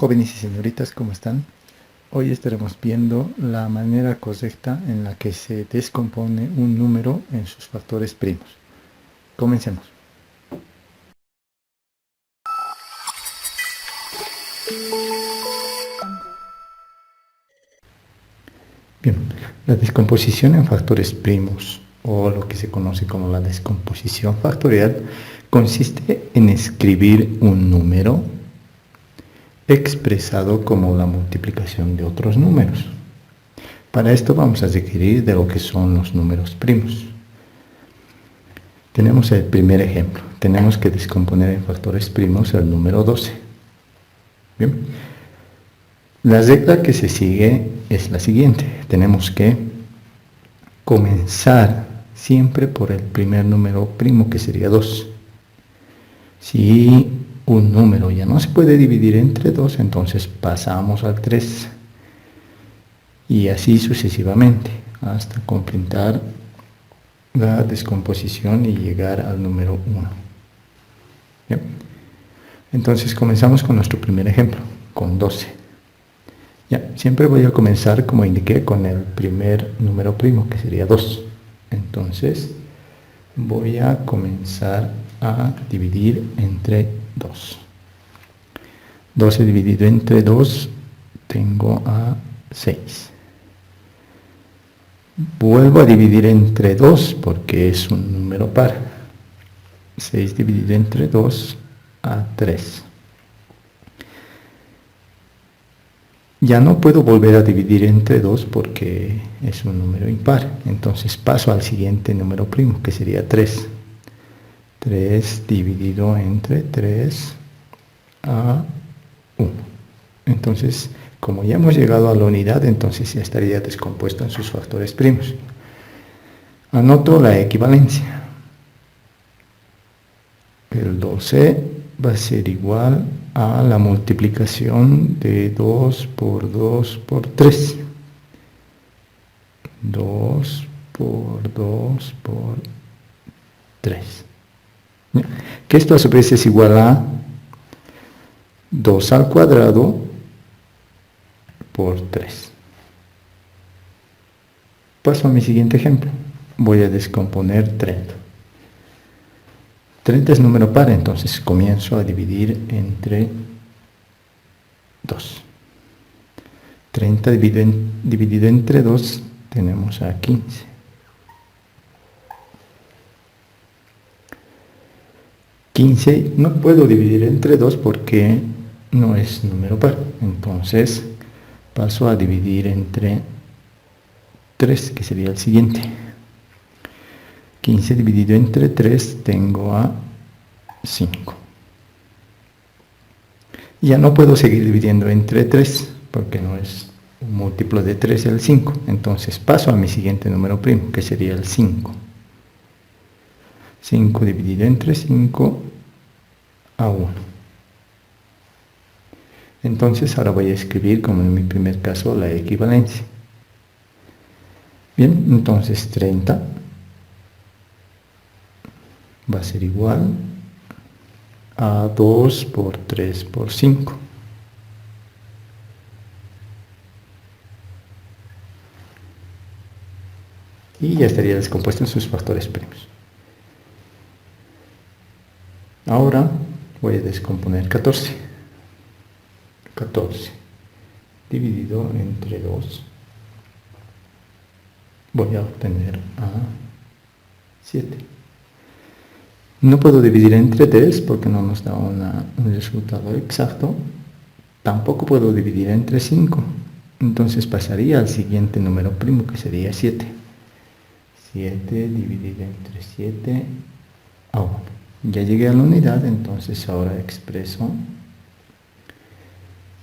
Jóvenes y señoritas, ¿cómo están? Hoy estaremos viendo la manera correcta en la que se descompone un número en sus factores primos. Comencemos. Bien, la descomposición en factores primos, o lo que se conoce como la descomposición factorial, consiste en escribir un número expresado como la multiplicación de otros números. Para esto vamos a requerir de lo que son los números primos. Tenemos el primer ejemplo. Tenemos que descomponer en factores primos el número 12. Bien. La regla que se sigue es la siguiente. Tenemos que comenzar siempre por el primer número primo, que sería 2. Si un número ya no se puede dividir entre 2, entonces pasamos al 3. Y así sucesivamente, hasta completar la descomposición y llegar al número 1. ¿Bien? Entonces comenzamos con nuestro primer ejemplo, con 12. Ya, siempre voy a comenzar, como indiqué, con el primer número primo, que sería 2. Entonces voy a comenzar a dividir entre 2. 12 dividido entre 2, tengo a 6. Vuelvo a dividir entre 2 porque es un número par. 6 dividido entre 2 a 3. Ya no puedo volver a dividir entre 2 porque es un número impar. Entonces paso al siguiente número primo, que sería 3. 3 dividido entre 3 a 1. Entonces, como ya hemos llegado a la unidad, entonces ya estaría descompuesto en sus factores primos. Anoto la equivalencia. El 12 va a ser igual a la multiplicación de 2 por 2 por 3. 2 por 2 por 3. Que esto a su vez es igual a 2 al cuadrado por 3. Paso a mi siguiente ejemplo. Voy a descomponer 30. 30 es número par, entonces comienzo a dividir entre 2. 30 dividido entre 2 tenemos a 15. 15 no puedo dividir entre 2 porque no es número par. Entonces paso a dividir entre 3, que sería el siguiente. 15 dividido entre 3 tengo a 5. Ya no puedo seguir dividiendo entre 3 porque no es un múltiplo de 3 el 5. Entonces paso a mi siguiente número primo, que sería el 5. 5 dividido entre 5 a 1. Entonces ahora voy a escribir, como en mi primer caso, la equivalencia. Bien, entonces 30 va a ser igual a 2 por 3 por 5. Y ya estaría descompuesto en sus factores primos. Ahora voy a descomponer 14. 14 dividido entre 2. Voy a obtener a 7. No puedo dividir entre 3 porque no nos da un resultado exacto. Tampoco puedo dividir entre 5. Entonces pasaría al siguiente número primo, que sería 7. 7 dividido entre 7 a 1. Ya llegué a la unidad, entonces ahora expreso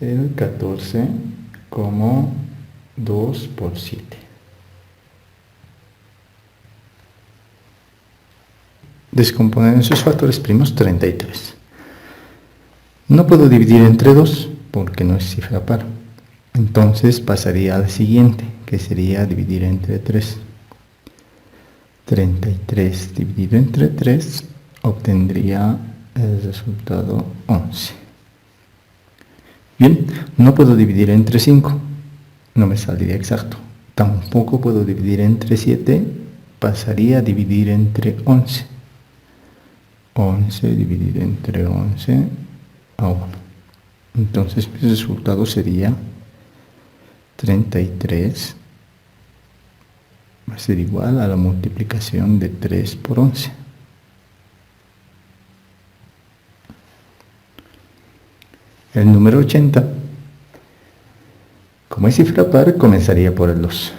el 14 como 2 por 7. Descomponer en sus factores primos 33. No puedo dividir entre 2 porque no es cifra par. Entonces pasaría al siguiente, que sería dividir entre 3. 33 dividido entre 3 obtendría el resultado 11. Bien, no puedo dividir entre 5, no me saldría exacto. Tampoco puedo dividir entre 7, pasaría a dividir entre 11. 11 dividido entre 11 a 1. Entonces mi resultado sería 33 va a ser igual a la multiplicación de 3 por 11. El número 80, como es cifra par, comenzaría por el 2.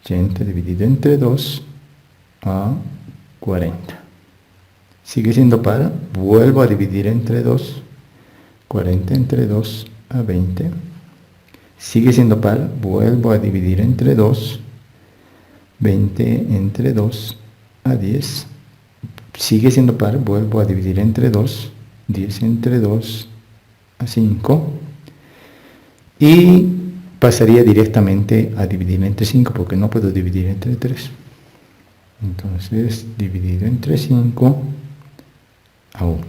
80 dividido entre 2 a 40. Sigue siendo par, vuelvo a dividir entre 2. 40 entre 2 a 20. Sigue siendo par, vuelvo a dividir entre 2. 20 entre 2 a 10. Sigue siendo par, vuelvo a dividir entre 2. 10 entre 2 a 5. Y pasaría directamente a dividir entre 5 porque no puedo dividir entre 3. Entonces, dividido entre 5 a 1.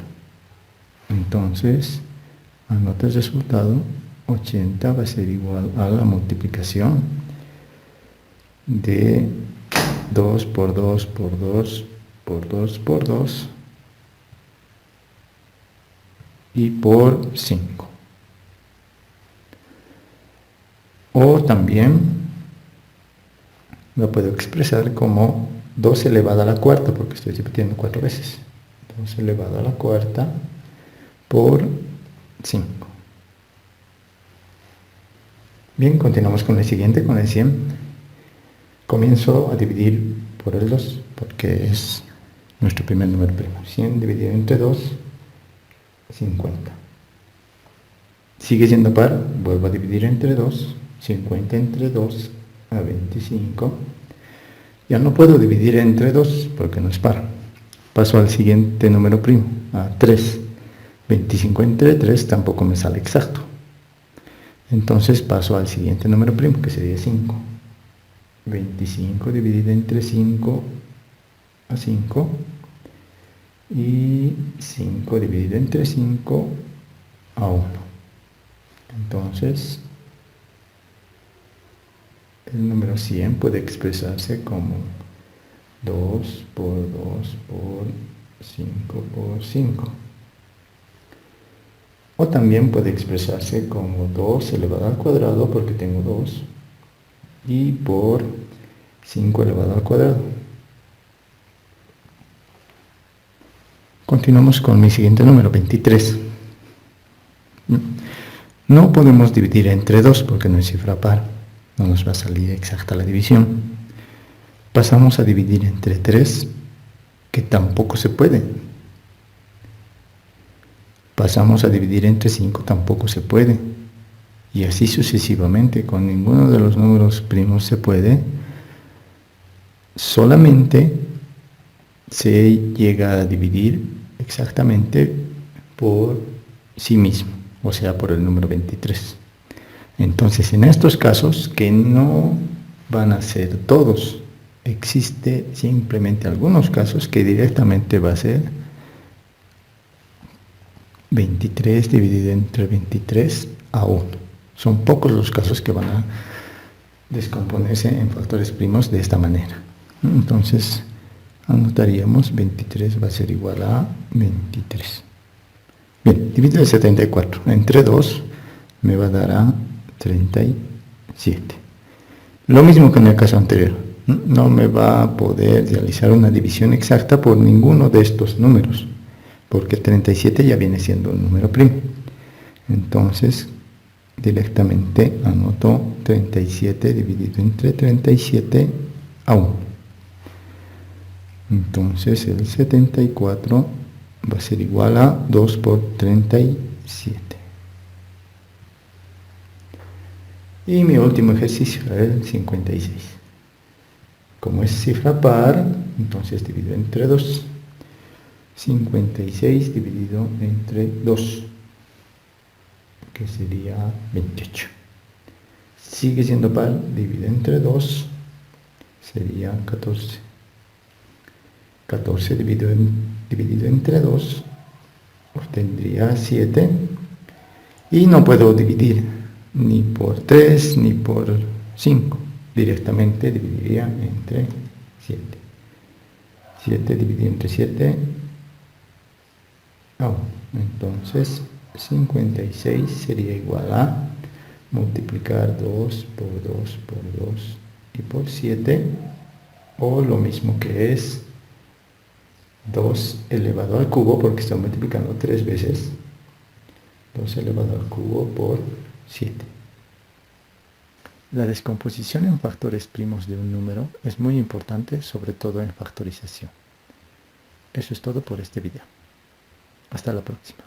Entonces, anota el resultado. 80 va a ser igual a la multiplicación de 2 por 2 por 2 por 2 por 2 y por 5. O también lo puedo expresar como 2 elevado a la cuarta, porque estoy repitiendo 4 veces. 2 elevado a la cuarta por 5. Bien, continuamos con el siguiente, con el 100. Comienzo a dividir por el 2, porque es nuestro primer número primo. 100 dividido entre 2, 50. Sigue siendo par, vuelvo a dividir entre 2. 50 entre 2 a 25. Ya no puedo dividir entre 2 porque no es par. Paso al siguiente número primo, a 3. 25 entre 3 tampoco me sale exacto. Entonces paso al siguiente número primo, que sería 5. 25 dividido entre 5 a 5. Y 5 dividido entre 5 a 1. Entonces, el número 100 puede expresarse como 2 por 2 por 5 por 5. O también puede expresarse como 2 elevado al cuadrado, porque tengo 2, y por 5 elevado al cuadrado. Continuamos con mi siguiente número, 23. No podemos dividir entre 2 porque no es cifra par. No nos va a salir exacta la división. Pasamos a dividir entre 3, que tampoco se puede. Pasamos a dividir entre 5, tampoco se puede. Y así sucesivamente, con ninguno de los números primos se puede. Solamente se llega a dividir exactamente por sí mismo, o sea, por el número 23. Entonces, en estos casos, que no van a ser todos, existe simplemente algunos casos que directamente va a ser 23 dividido entre 23 a 1. Son pocos los casos que van a descomponerse en factores primos de esta manera. Entonces, anotaríamos 23 va a ser igual a 23. Bien, dividido el 74 entre 2 me va a dar a 37. Lo mismo que en el caso anterior. No me va a poder realizar una división exacta por ninguno de estos números, porque 37 ya viene siendo un número primo. Entonces, directamente anoto 37 dividido entre 37 a 1. Entonces, el 74 va a ser igual a 2 por 37. Y mi último ejercicio, el 56. Como es cifra par, entonces divido entre 2. 56 dividido entre 2, que sería 28. Sigue siendo par, divido entre 2, sería 14. 14 dividido entre 2, obtendría 7. Y no puedo dividir ni por 3 ni por 5. Directamente dividiría entre 7. 7 dividido entre 7. Entonces 56 sería igual a multiplicar 2 por 2 por 2 y por 7. O lo mismo que es 2 elevado al cubo, porque estoy multiplicando 3 veces. 2 elevado al cubo por 7. La descomposición en factores primos de un número es muy importante, sobre todo en factorización. Eso es todo por este video. Hasta la próxima.